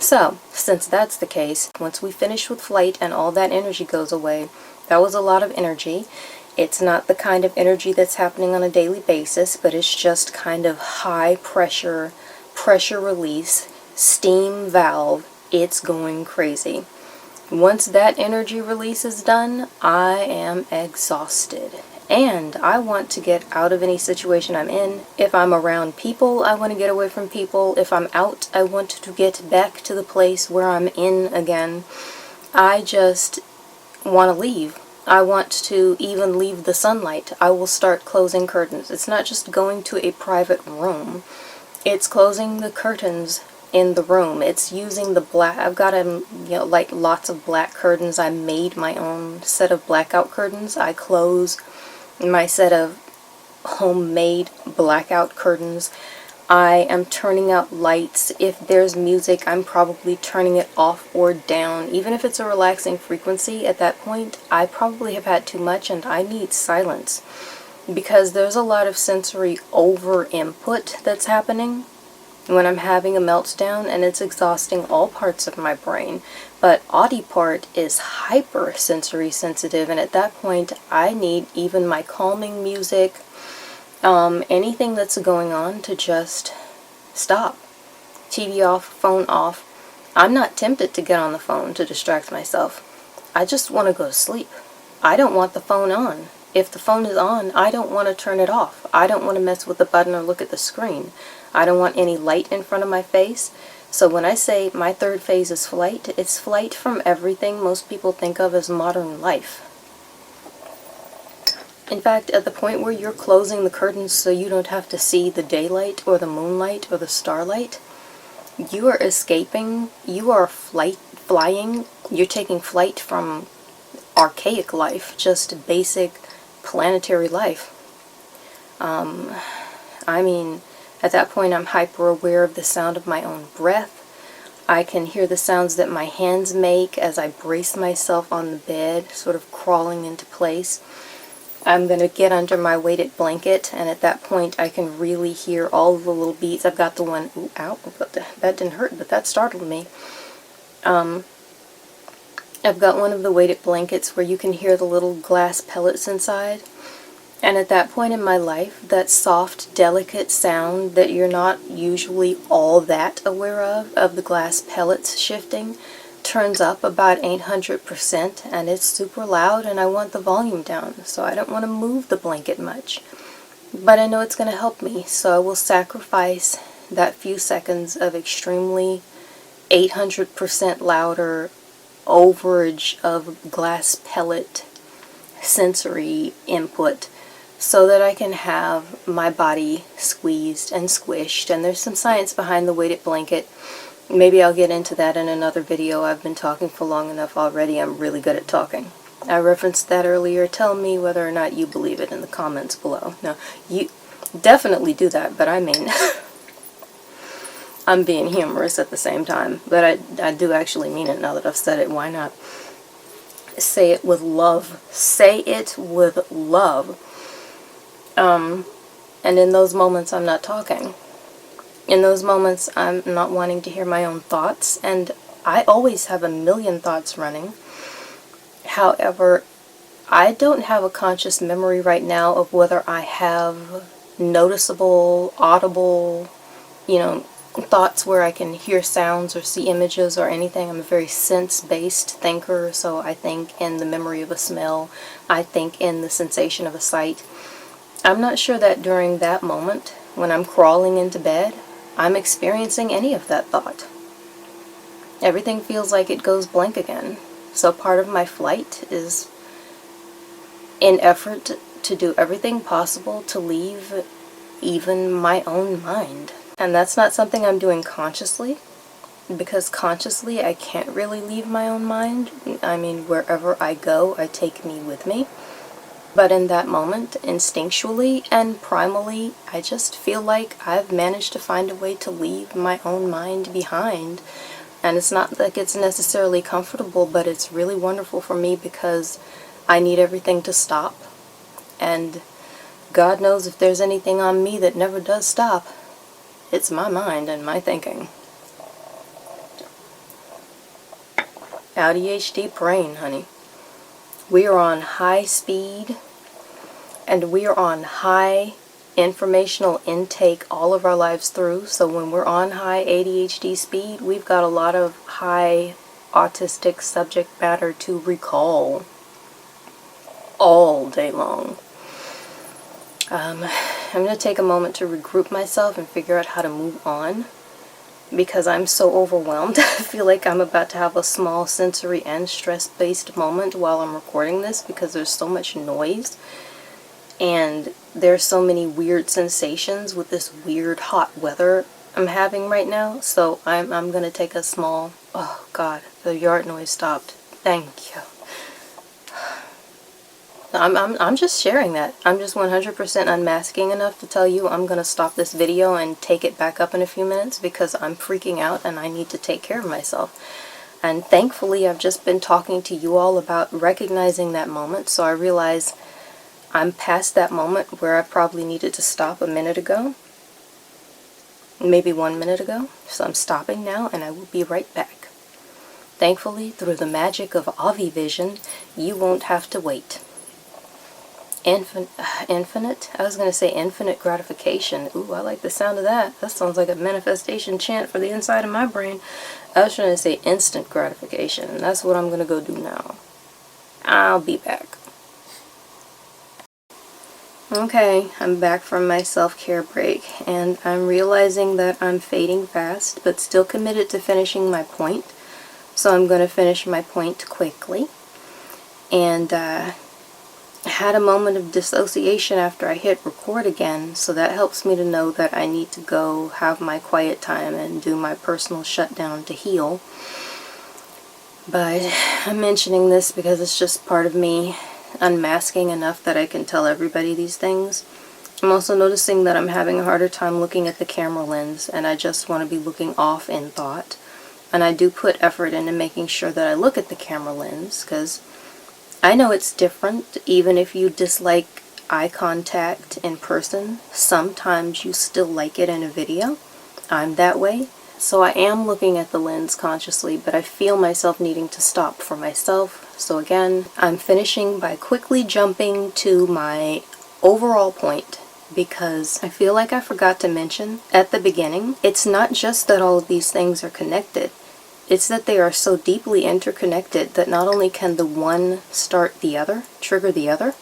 So, since that's the case, once we finish with flight and all that energy goes away, that was a lot of energy. It's not the kind of energy that's happening on a daily basis, but it's just kind of high pressure release, steam valve. It's going crazy. Once that energy release is done, I am exhausted. And I want to get out of any situation I'm in. If I'm around people, I want to get away from people. If I'm out, I want to get back to the place where I'm in again. I just want to leave. I want to even leave the sunlight. I will start closing curtains. It's not just going to a private room. It's closing the curtains in the room. It's using the black. I've got like lots of black curtains. I made my own set of blackout curtains. I close my set of homemade blackout curtains. I am turning out lights. If there's music, I'm probably turning it off or down. Even if it's a relaxing frequency, at that point, I probably have had too much and I need silence. Because there's a lot of sensory over input that's happening when I'm having a meltdown, and it's exhausting all parts of my brain. But Audie part is hyper sensory sensitive, and at that point I need even my calming music, anything that's going on to just stop. TV off, phone off. I'm not tempted to get on the phone to distract myself. I just want to go to sleep. I don't want the phone on. If the phone is on, I don't want to turn it off. I don't want to mess with the button or look at the screen. I don't want any light in front of my face. So when I say my third phase is flight, it's flight from everything most people think of as modern life. In fact, at the point where you're closing the curtains so you don't have to see the daylight or the moonlight or the starlight, you are escaping, you are flying, you're taking flight from archaic life, just basic planetary life. I mean, at that point I'm hyper aware of the sound of my own breath. I can hear the sounds that my hands make as I brace myself on the bed, sort of crawling into place. I'm going to get under my weighted blanket, and at that point I can really hear all of the little beats. I've got the one, ooh, ow, that didn't hurt, but that startled me. I've got one of the weighted blankets where you can hear the little glass pellets inside. And at that point in my life, that soft, delicate sound that you're not usually all that aware of the glass pellets shifting, turns up about 800%, and it's super loud, and I want the volume down, so I don't want to move the blanket much. But I know it's going to help me, so I will sacrifice that few seconds of extremely 800% louder overage of glass pellet sensory input so that I can have my body squeezed and squished. And there's some science behind the weighted blanket. Maybe I'll get into that in another video. I've been talking for long enough already. I'm really good at talking. I referenced that earlier. Tell me whether or not you believe it in the comments below. No, you definitely do that, but I mean, I'm being humorous at the same time. But I do actually mean it now that I've said it. Why not? Say it with love. Say it with love. And in those moments, I'm not talking. In those moments, I'm not wanting to hear my own thoughts. And I always have a million thoughts running. However, I don't have a conscious memory right now of whether I have noticeable, audible, thoughts where I can hear sounds or see images or anything. I'm a very sense-based thinker, so I think in the memory of a smell. I think in the sensation of a sight. I'm not sure that during that moment, when I'm crawling into bed, I'm experiencing any of that thought. Everything feels like it goes blank again. So part of my flight is in effort to do everything possible to leave even my own mind. And that's not something I'm doing consciously, because consciously I can't really leave my own mind. I mean, wherever I go, I take me with me. But in that moment, instinctually and primally, I just feel like I've managed to find a way to leave my own mind behind. And it's not like it's necessarily comfortable, but it's really wonderful for me because I need everything to stop. And God knows if there's anything on me that never does stop, it's my mind and my thinking. ADHD brain, honey. We are on high speed and we are on high informational intake all of our lives through. So when we're on high ADHD speed, we've got a lot of high autistic subject matter to recall all day long. I'm going to take a moment to regroup myself and figure out how to move on, because I'm so overwhelmed. I feel like I'm about to have a small sensory and stress-based moment while I'm recording this, because there's so much noise and there's so many weird sensations with this weird hot weather I'm having right now. So I'm going to take a small... Oh God, the yard noise stopped. Thank you. I'm just sharing that. I'm just 100% unmasking enough to tell you I'm going to stop this video and take it back up in a few minutes because I'm freaking out and I need to take care of myself. And thankfully, I've just been talking to you all about recognizing that moment, so I realize I'm past that moment where I probably needed to stop a minute ago. Maybe 1 minute ago. So I'm stopping now and I will be right back. Thankfully, through the magic of Avi Vision, you won't have to wait. Infinite? I was going to say infinite gratification. Ooh, I like the sound of that. That sounds like a manifestation chant for the inside of my brain. I was trying to say instant gratification, and that's what I'm going to go do now. I'll be back. Okay, I'm back from my self-care break, and I'm realizing that I'm fading fast, but still committed to finishing my point. So I'm going to finish my point quickly. And I had a moment of dissociation after I hit record again, so that helps me to know that I need to go have my quiet time and do my personal shutdown to heal. But I'm mentioning this because it's just part of me unmasking enough that I can tell everybody these things. I'm also noticing that I'm having a harder time looking at the camera lens, and I just want to be looking off in thought. And I do put effort into making sure that I look at the camera lens, because I know it's different. Even if you dislike eye contact in person, sometimes you still like it in a video. I'm that way. So I am looking at the lens consciously, but I feel myself needing to stop for myself. So again, I'm finishing by quickly jumping to my overall point, because I feel like I forgot to mention at the beginning, it's not just that all of these things are connected. It's that they are so deeply interconnected that not only can the one start the other, trigger the other,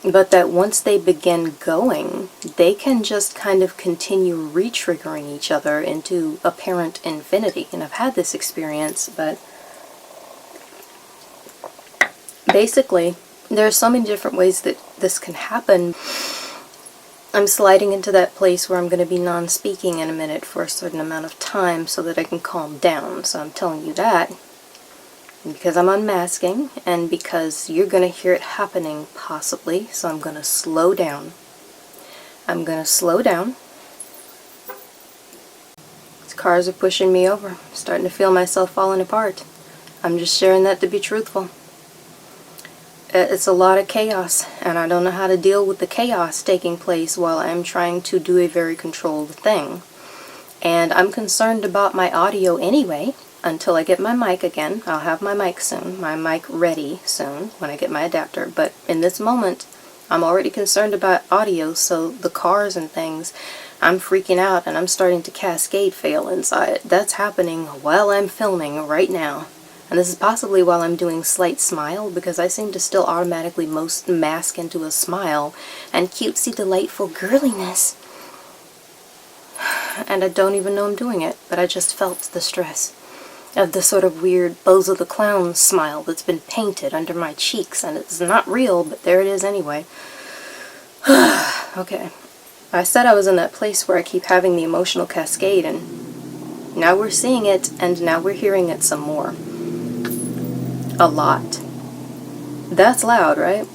but that once they begin going, they can just kind of continue re-triggering each other into apparent infinity. And I've had this experience, but basically, there are so many different ways that this can happen. I'm sliding into that place where I'm going to be non-speaking in a minute for a certain amount of time so that I can calm down. So I'm telling you that because I'm unmasking and because you're going to hear it happening possibly. So I'm going to slow down. I'm going to slow down. These cars are pushing me over. I'm starting to feel myself falling apart. I'm just sharing that to be truthful. It's a lot of chaos, and I don't know how to deal with the chaos taking place while I'm trying to do a very controlled thing. And I'm concerned about my audio anyway, until I get my mic again. I'll have my mic soon, my mic ready soon when I get my adapter. But in this moment, I'm already concerned about audio, so the cars and things, I'm freaking out and I'm starting to cascade fail inside. That's happening while I'm filming right now. And this is possibly while I'm doing slight smile, because I seem to still automatically mask into a smile and cutesy delightful girliness. And I don't even know I'm doing it, but I just felt the stress of the sort of weird Bozo the Clown smile that's been painted under my cheeks, and it's not real, but there it is anyway. Okay. I said I was in that place where I keep having the emotional cascade, and now we're seeing it, and now we're hearing it some more. A lot. That's loud, right?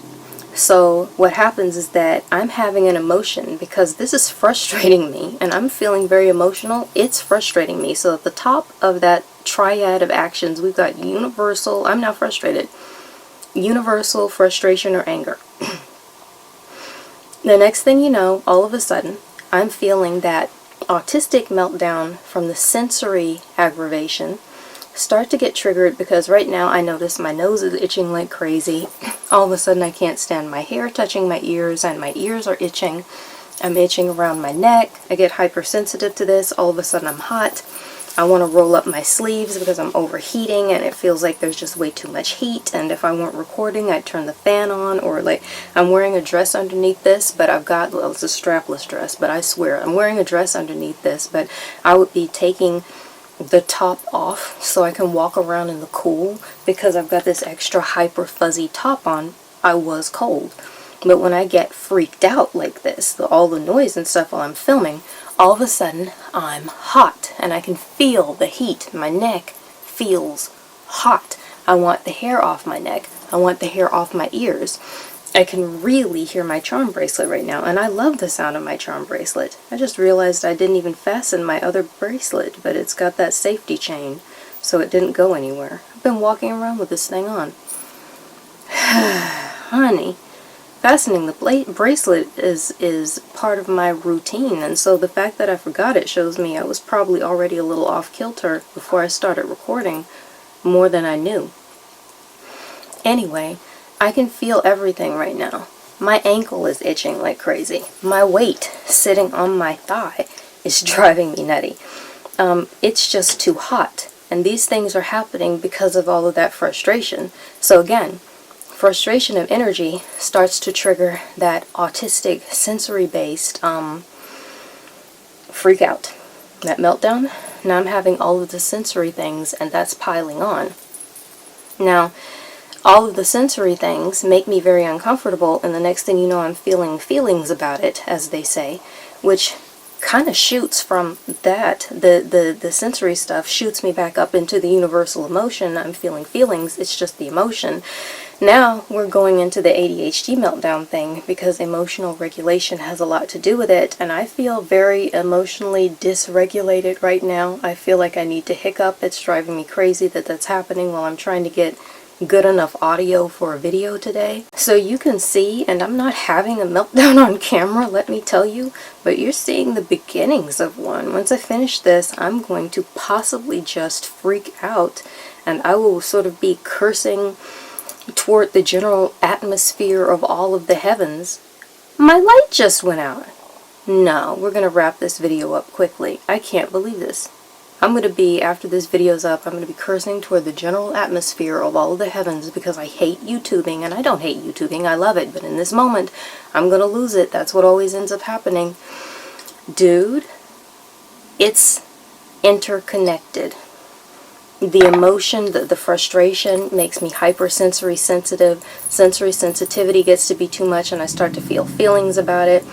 So what happens is that I'm having an emotion because this is frustrating me and I'm feeling very emotional. It's frustrating me. So at the top of that triad of actions, we've got universal, I'm now frustrated, universal frustration or anger. The next thing you know, all of a sudden, I'm feeling that autistic meltdown from the sensory aggravation start to get triggered, because right now I notice my nose is itching like crazy. All of a sudden I can't stand my hair touching my ears, and my ears are itching. I'm itching around my neck. I get hypersensitive to this. All of a sudden I'm hot. I want to roll up my sleeves because I'm overheating and it feels like there's just way too much heat. And if I weren't recording, I'd turn the fan on, or like I'm wearing a dress underneath this, but I've got, well, it's a strapless dress, but I swear I'm wearing a dress underneath this, but I would be taking the top off so I can walk around in the cool because I've got this extra hyper fuzzy top on. I was cold. But when I get freaked out like this, all the noise and stuff while I'm filming, all of a sudden I'm hot and I can feel the heat. My neck feels hot. I want the hair off my neck. I want the hair off my ears. I can really hear my charm bracelet right now, and I love the sound of my charm bracelet. I just realized I didn't even fasten my other bracelet, but it's got that safety chain, so it didn't go anywhere. I've been walking around with this thing on. Honey, fastening the bracelet is part of my routine, and so the fact that I forgot it shows me I was probably already a little off kilter before I started recording, more than I knew. Anyway, I can feel everything right now. My ankle is itching like crazy. My weight sitting on my thigh is driving me nutty. It's just too hot. And these things are happening because of all of that frustration. So again, frustration of energy starts to trigger that autistic sensory-based freak out. That meltdown. Now I'm having all of the sensory things, and that's piling on. Now, all of the sensory things make me very uncomfortable, and the next thing you know, I'm feeling feelings about it, as they say, which kind of shoots from that. The sensory stuff shoots me back up into the universal emotion. I'm feeling feelings. It's just the emotion. Now we're going into the ADHD meltdown thing, because emotional regulation has a lot to do with it, and I feel very emotionally dysregulated right now. I feel like I need to hiccup. It's driving me crazy that that's happening while I'm trying to get good enough audio for a video today. So you can see, and I'm not having a meltdown on camera, let me tell you, but you're seeing the beginnings of one. Once I finish this, I'm going to possibly just freak out, and I will sort of be cursing toward the general atmosphere of all of the heavens. My light just went out. No, we're going to wrap this video up quickly. I can't believe this. I'm going to be, after this video's up, I'm going to be cursing toward the general atmosphere of all of the heavens because I hate YouTubing, and I don't hate YouTubing, I love it, but in this moment, I'm going to lose it. That's what always ends up happening. Dude, it's interconnected. The emotion, the frustration makes me hypersensory sensitive. Sensory sensitivity gets to be too much and I start to feel feelings about it.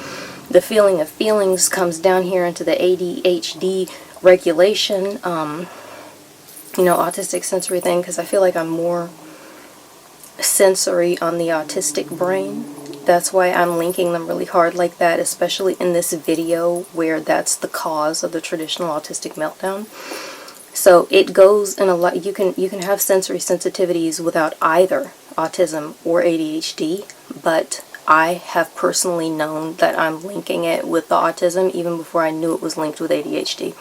The feeling of feelings comes down here into the ADHD regulation, autistic sensory thing, because I feel like I'm more sensory on the autistic brain. That's why I'm linking them really hard like that, especially in this video where that's the cause of the traditional autistic meltdown. So it goes in a lot. You can have sensory sensitivities without either autism or ADHD, but I have personally known that I'm linking it with the autism even before I knew it was linked with ADHD.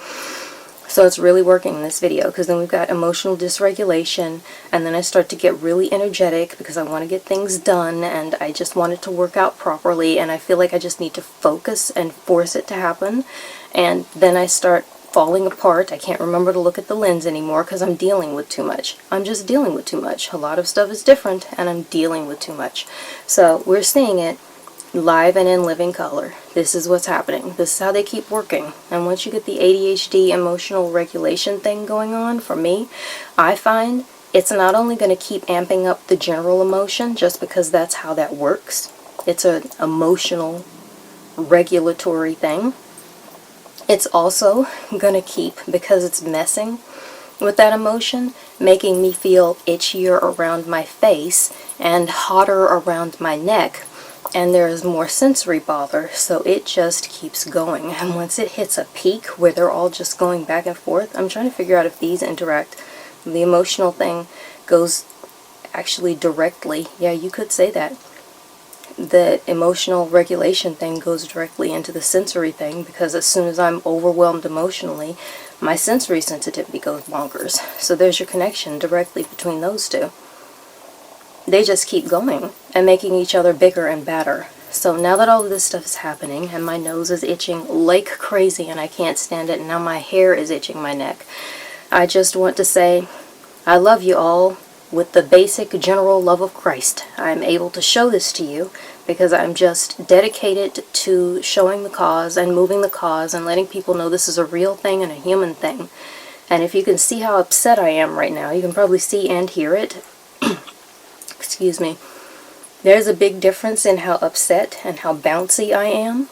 So it's really working in this video, because then we've got emotional dysregulation, and then I start to get really energetic because I want to get things done and I just want it to work out properly, and I feel like I just need to focus and force it to happen. And then I start falling apart. I can't remember to look at the lens anymore because I'm dealing with too much. I'm just dealing with too much. A lot of stuff is different and I'm dealing with too much. So we're seeing it live and in living color. This is what's happening. This is how they keep working. And once you get the ADHD emotional regulation thing going on, for me, I find it's not only going to keep amping up the general emotion just because that's how that works. It's an emotional regulatory thing. It's also going to keep, because it's messing with that emotion, making me feel itchier around my face and hotter around my neck, and there's more sensory bother, so it just keeps going. And once it hits a peak where they're all just going back and forth, I'm trying to figure out if these interact. The emotional thing goes actually directly, yeah, you could say that. The emotional regulation thing goes directly into the sensory thing, because as soon as I'm overwhelmed emotionally, my sensory sensitivity goes bonkers. So there's your connection directly between those two. They just keep going and making each other bigger and badder. So now that all of this stuff is happening and my nose is itching like crazy and I can't stand it, and now my hair is itching my neck, I just want to say I love you all with the basic general love of Christ. I'm able to show this to you because I'm just dedicated to showing the cause and moving the cause and letting people know this is a real thing and a human thing. And if you can see how upset I am right now, you can probably see and hear it. Excuse me. There's a big difference in how upset and how bouncy I am.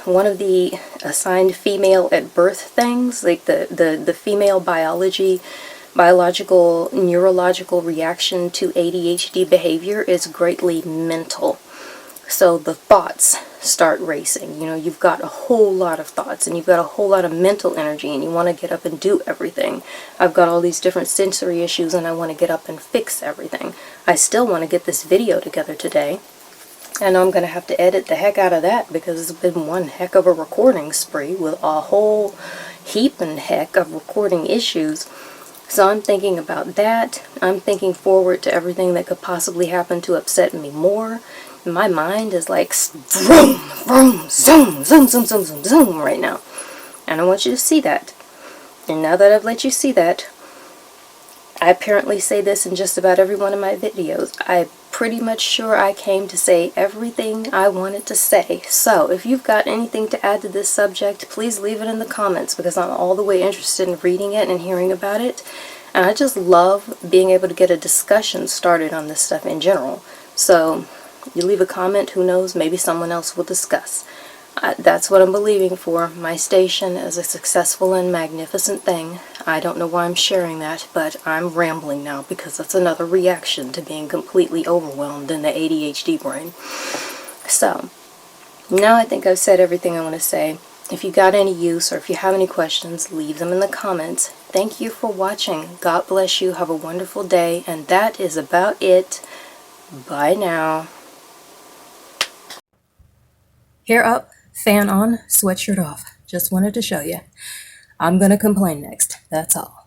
One of the assigned female at birth things, like the female biological neurological reaction to ADHD behavior, is greatly mental. So the thoughts start racing. You've got a whole lot of thoughts and you've got a whole lot of mental energy and you want to get up and do everything. I've got all these different sensory issues and I want to get up and fix everything. I still want to get this video together today. And I'm going to have to edit the heck out of that because it's been one heck of a recording spree with a whole heap and heck of recording issues. So I'm thinking about that. I'm thinking forward to everything that could possibly happen to upset me more. My mind is like vroom, vroom, zoom, zoom, zoom, zoom, zoom, zoom right now. And I want you to see that. And now that I've let you see that, I apparently say this in just about every one of my videos. I'm pretty much sure I came to say everything I wanted to say. So if you've got anything to add to this subject, please leave it in the comments because I'm all the way interested in reading it and hearing about it. And I just love being able to get a discussion started on this stuff in general. So you leave a comment, who knows, maybe someone else will discuss. That's what I'm believing for. My station is a successful and magnificent thing. I don't know why I'm sharing that, but I'm rambling now because that's another reaction to being completely overwhelmed in the ADHD brain. So, now I think I've said everything I want to say. If you got any use or if you have any questions, leave them in the comments. Thank you for watching. God bless you. Have a wonderful day. And that is about it. Bye now. Hair up, fan on, sweatshirt off. Just wanted to show you. I'm going to complain next. That's all.